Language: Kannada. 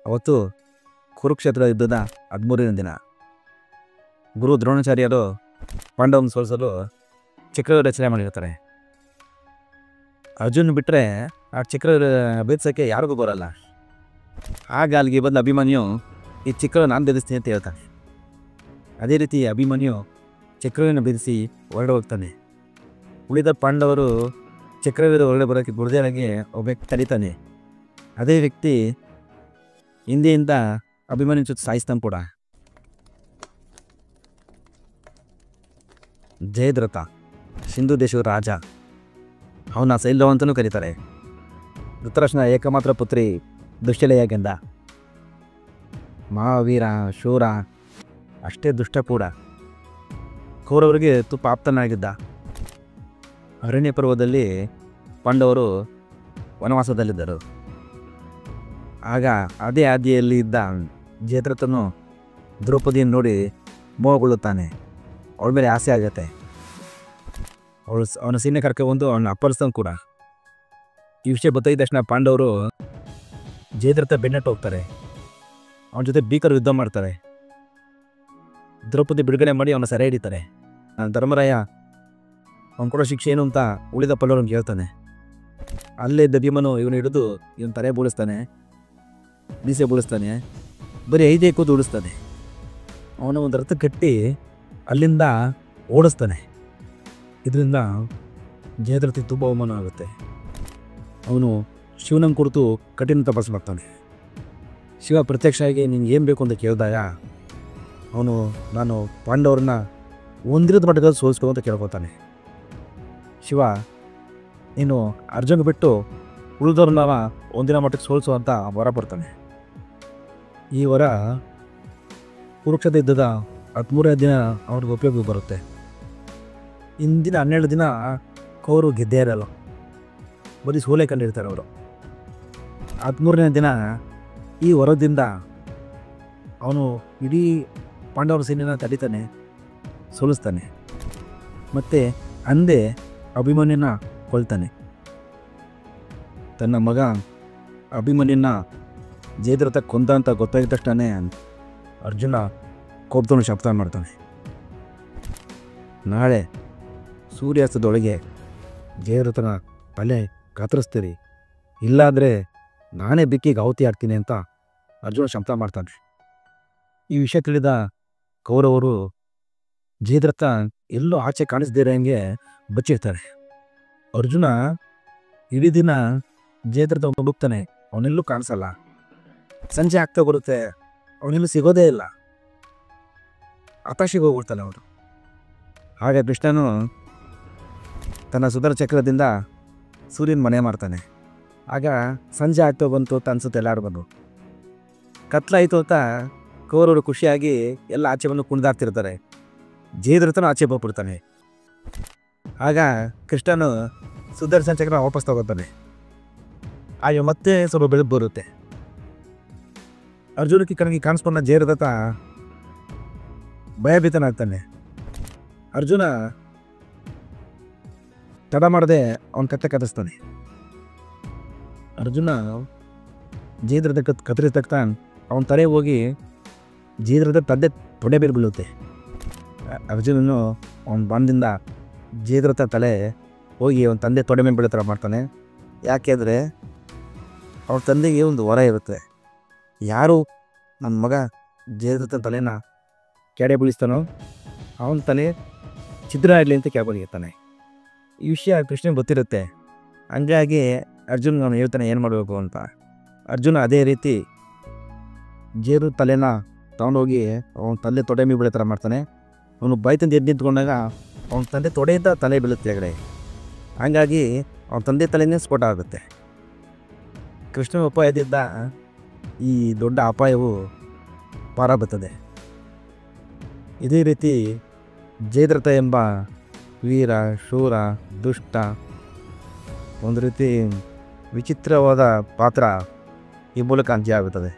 ಅವತ್ತು ಕುರುಕ್ಷೇತ್ರ ಯುದ್ಧದ 13ನೇ ದಿನ. ಗುರು ದ್ರೋಣಾಚಾರ್ಯರು ಪಾಂಡವನ ಸೋಲಿಸಲು ಚಕ್ರ ರಚನೆ ಮಾಡಿರ್ತಾರೆ. ಅರ್ಜುನ್ ಬಿಟ್ಟರೆ ಆ ಚಕ್ರ ಭೇದಿಸೋಕ್ಕೆ ಯಾರಿಗೂ ಬರಲ್ಲ. ಆಗ ಅಲ್ಲಿಗೆ ಬಂದ ಅಭಿಮನ್ಯು ಈ ಚಕ್ರ ನಾನು ಭೇದಿಸ್ತೀನಿ ಅಂತ ಹೇಳ್ತಾನೆ. ಅದೇ ರೀತಿ ಅಭಿಮನ್ಯು ಚಕ್ರವನ್ನು ಭೇದಿಸಿ ಹೊರಡೆ ಹೋಗ್ತಾನೆ. ಉಳಿದ ಪಾಂಡವರು ಚಕ್ರವೀರ ಹೊರಗಡೆ ಬರೋಕ್ಕೆ ಗುರುದೇವನಿಗೆ ಒಬ್ಬ ವ್ಯಕ್ತಿ ಕರೀತಾನೆ. ಅದೇ ವ್ಯಕ್ತಿ ಹಿಂದೆಯಿಂದ ಅಭಿಮನ್ಯು ಜೊತೆ ಸಾಯಿಸ್ತಾನೆ ಕೂಡ. ಜಯದ್ರಥ ಸಿಂಧು ದೇಶದ ರಾಜ, ಅವನ ಸೈಲ್ಯವ ಅಂತಲೂ ಕರೀತಾರೆ. ಧೃತರಾಷ್ಟ್ರನ ಏಕಮಾತ್ರ ಪುತ್ರಿ ದುಶ್ಶಲೆಯ ಗಂಡ, ಮಹಾವೀರ ಶೂರ, ಅಷ್ಟೇ ದುಷ್ಟ ಕೂಡ. ಕೌರವರಿಗೆ ತುಪ್ಪ ಆಪ್ತನಾಗಿದ್ದ. ಅರಣ್ಯ ಪರ್ವದಲ್ಲಿ ಪಾಂಡವರು ವನವಾಸದಲ್ಲಿದ್ದರು. ಆಗ ಅದೇ ಹಾದಿಯಲ್ಲಿ ಇದ್ದ ಜಯದ್ರಥನು ದ್ರೌಪದಿಯನ್ನು ನೋಡಿ ಮೋಹಗೊಳ್ಳುತ್ತಾನೆ. ಅವಳ ಮೇಲೆ ಆಸೆ ಆಗುತ್ತೆ. ಅವನ ಸೈನ್ಯ ಕರ್ಕೊಂಡು ಅವನ ಅಪ್ಪಳಿಸ್ತಾನೆ ಕೂಡ. ಈ ವಿಷಯ ಗೊತ್ತಾಗಿದ ತಕ್ಷಣ ಪಾಂಡವರು ಜಯದ್ರಥ ಬೆನ್ನಟ್ಟು ಹೋಗ್ತಾರೆ. ಅವನ ಜೊತೆ ಭೀಕರ ಯುದ್ಧ ಮಾಡ್ತಾರೆ. ದ್ರೌಪದಿ ಬಿಡುಗಡೆ ಮಾಡಿ ಅವನ ಸೆರೆ ಹಿಡಿತಾರೆ. ಧರ್ಮರಾಯ ಅವನು ಕೊಡೋ ಶಿಕ್ಷೆ ಏನು ಅಂತ ಉಳಿದ ಪಲ್ಲವರನ್ನು ಕೇಳ್ತಾನೆ. ಅಲ್ಲೇ ಭೀಮನು ಇವನು ಹಿಡಿದು ಇವನು ತಲೆ ಬೋಳಿಸ್ತಾನೆ, ಮೀಸೆ ಬೋಳಿಸ್ತಾನೆ, ಬರೀ 5 ಕೂತು ಉಳಿಸ್ತಾನೆ. ಅವನ ಒಂದು ರಥ ಕಟ್ಟಿ ಅಲ್ಲಿಂದ ಓಡಿಸ್ತಾನೆ. ಇದರಿಂದ ಜಯದ್ರಥಿಗೆ ತುಂಬ ಅವಮಾನ ಆಗುತ್ತೆ. ಅವನು ಶಿವನನ್ನು ಕುರಿತು ಕಠಿಣ ತಪಸ್ಸು ಮಾಡ್ತಾನೆ. ಶಿವ ಪ್ರತ್ಯಕ್ಷ ಆಗಿ ನಿನ್ಗೆ ಏನು ಬೇಕು ಅಂತ ಕೇಳಿದಾಗ ಅವನು ನಾನು ಪಾಂಡವ್ರನ್ನ ಒಂದಿರದ ಮಟ್ಟದಲ್ಲಿ ಸೋಲಿಸ್ಕೊ ಅಂತ ಕೇಳ್ಕೊತಾನೆ. ಶಿವ ನೀನು ಅರ್ಜುನ್ ಬಿಟ್ಟು ಉಳಿದವ್ರನ್ನ ಒಂದಿನ ಮಟ್ಟಕ್ಕೆ ಸೋಲಿಸು ಅಂತ ವರ ಬರ್ತಾನೆ. ಈ ವರ ಕುರುಕ್ಷೇತ್ರ ಯುದ್ಧದ 13ನೇ ದಿನ ಅವ್ರಿಗೆ ಉಪಯೋಗ ಬರುತ್ತೆ. ಇಂದಿನ 12 ದಿನ ಕೌರವ ಗೆದ್ದೇ ಇರಲ್ಲ, ಬರೀ ಸೋಲೆ ಕಂಡಿರ್ತಾರೆ ಅವರು. 13ನೇ ದಿನ ಈ ವರದಿಂದ ಅವನು ಇಡೀ ಪಾಂಡವರ ಸೈನ್ಯನ ತಡಿತಾನೆ, ಸೋಲಿಸ್ತಾನೆ. ಮತ್ತು ಅಂದೇ ಅಭಿಮನ್ಯನ ಕೊಲ್ತಾನೆ. ತನ್ನ ಮಗ ಅಭಿಮನ್ಯನ ಜಯದ್ರಥ ಕೊಂದ ಅಂತ ಗೊತ್ತಾಗಿದ ತಕ್ಷಣ ಅರ್ಜುನ ಕೋಪದವನು ಶಬ್ದ ಮಾಡ್ತಾನೆ. ನಾಳೆ ಸೂರ್ಯಾಸ್ತದೊಳಗೆ ಜಯದ್ರಥನ ತಲೆ ಕತ್ತರಿಸ್ತೀರಿ, ಇಲ್ಲಾದರೆ ನಾನೇ ಬೆಕ್ಕಿಗೆ ಆಹುತಿ ಆಗ್ತೀನಿ ಅಂತ ಅರ್ಜುನ ಶಬ್ದ ಮಾಡ್ತಾನೆ. ಈ ವಿಷಯ ತಿಳಿದ ಕೌರವರು ಜಯದ್ರಥ ಎಲ್ಲೋ ಆಚೆ ಕಾಣಿಸ್ದಿರಂಗೆ ಬಚ್ಚಿರ್ತಾರೆ. ಅರ್ಜುನ ಇಡೀ ದಿನ ಜಯದ್ರಥ ಹುಡುಕ್ತಾನೆ, ಅವನೆಲ್ಲೂ ಕಾಣಿಸಲ್ಲ. ಸಂಜೆ ಆಗ್ತಾ ಬರುತ್ತೆ, ಅವನೆಲ್ಲೂ ಸಿಗೋದೇ ಇಲ್ಲ. ಹತಾಶೆಗೆ ಹೋಗ್ಬಿಡ್ತಾನೆ ಅವನು. ಹಾಗೆ ಕೃಷ್ಣನು ತನ್ನ ಸುದರ್ಶನ ಚಕ್ರದಿಂದ ಸೂರ್ಯನ ಮನೆ ಮಾಡ್ತಾನೆ. ಆಗ ಸಂಜೆ ಆಗ್ತಾ ಬಂತು ಅಂತ ಅನ್ಸುತ್ತೆ ಎಲ್ಲಾರ್ಗೂ. ಕತ್ಲಾಯಿತು ಅಂತ ಕೌರವರು ಖುಷಿಯಾಗಿ ಎಲ್ಲ ಆಚೆ ಬಂದು ಕುಣಿದಾಡ್ತಿರ್ತಾರೆ. ಜಯದ್ರಥನು ಆಚೆ ಹೋಗ್ಬಿಡ್ತಾನೆ. ಆಗ ಕೃಷ್ಣನು ಸುದರ್ಶನ ಚಕ್ರ ವಾಪಸ್ ತಗೋತಾನೆ. ಆಗ ಮತ್ತೆ ಸ್ವಲ್ಪ ಬೆಳಕು ಬರುತ್ತೆ. ಅರ್ಜುನಕ್ಕೆ ಕಣ್ಣಿಗೆ ಕಾಣಿಸ್ಕೊಂಡ ಜಯದ್ರಥ ಭಯಭೀತನಾಗ್ತಾನೆ. ಅರ್ಜುನ ತಡ ಮಾಡದೆ ಅವನ ಕತ್ತೆ ಕತ್ತರಿಸ್ತಾನೆ. ಅರ್ಜುನ ಜಯದ್ರಥ ಕತ್ತರಿಸಿದ ತಕ್ಷಣ ಅವನ ತಲೆ ಹೋಗಿ ಜಯದ್ರಥ ತಂದೆ ತೊಡೆ ಬೇರೆ ಬೀಳುತ್ತೆ. ಅರ್ಜುನನು ಅವನ ಬಾಣದಿಂದ ಜಯದ್ರಥ ತಲೆ ಹೋಗಿ ಅವನ ತಂದೆ ತೊಡೆ ಮೇಲೆ ಬೀಳೋ ಥರ ಮಾಡ್ತಾನೆ. ಯಾಕೆ ಅಂದರೆ ಅವ್ರ ತಂದೆಗೆ ಒಂದು ವರ ಇರುತ್ತೆ, ಯಾರು ನನ್ನ ಮಗ ಜಯದ್ರಥ ತಲೆನ ಕೆಡೆ ಬೀಳಿಸ್ತಾನೋ ಅವನ ತಲೆ ಛಿದ್ರ ಆಗಲಿ ಅಂತ ಕೇಳ್ಕೊಂಡಿರ್ತಾನೆ. ಈ ವಿಷಯ ಕೃಷ್ಣನಿಗೆ ಗೊತ್ತಿರುತ್ತೆ. ಹಂಗಾಗಿ ಅರ್ಜುನ್ ಅವನು ಹೇಳ್ತಾನೆ ಏನು ಮಾಡಬೇಕು ಅಂತ. ಅರ್ಜುನ ಅದೇ ರೀತಿ ಜಯದ್ರಥ ತಲೆನ ತೊಗೊಂಡೋಗಿ ಅವನ ತಂದೆ ತೊಡೆ ಮೇಲೆ ಬೀಳೋ ಥರ ಮಾಡ್ತಾನೆ. ಅವನು ಬಾಯ್ತಂದು ಎದ್ದು ನಿಂತ್ಕೊಂಡಾಗ ಅವನ ತಂದೆ ತೊಡೆಯಿಂದ ತಲೆ ಬೀಳುತ್ತೆ ಕೆಳಗಡೆ. ಹಂಗಾಗಿ ಅವನ ತಂದೆ ತಲೆನೇ ಸ್ಫೋಟ ಆಗುತ್ತೆ. ಕೃಷ್ಣನ ಉಪಾಯದಿಂದ ಈ ದೊಡ್ಡ ಅಪಾಯವು ಪಾರ ಬರ್ತದೆ. ಇದೇ ರೀತಿ ಜಯದ್ರಥ ಎಂಬ ವೀರ ಶೂರ ದುಷ್ಟ ಒಂದು ರೀತಿ ವಿಚಿತ್ರವಾದ ಪಾತ್ರ ಈ ಮೂಲಕ ಅಂತ್ಯ ಆಗುತ್ತದೆ.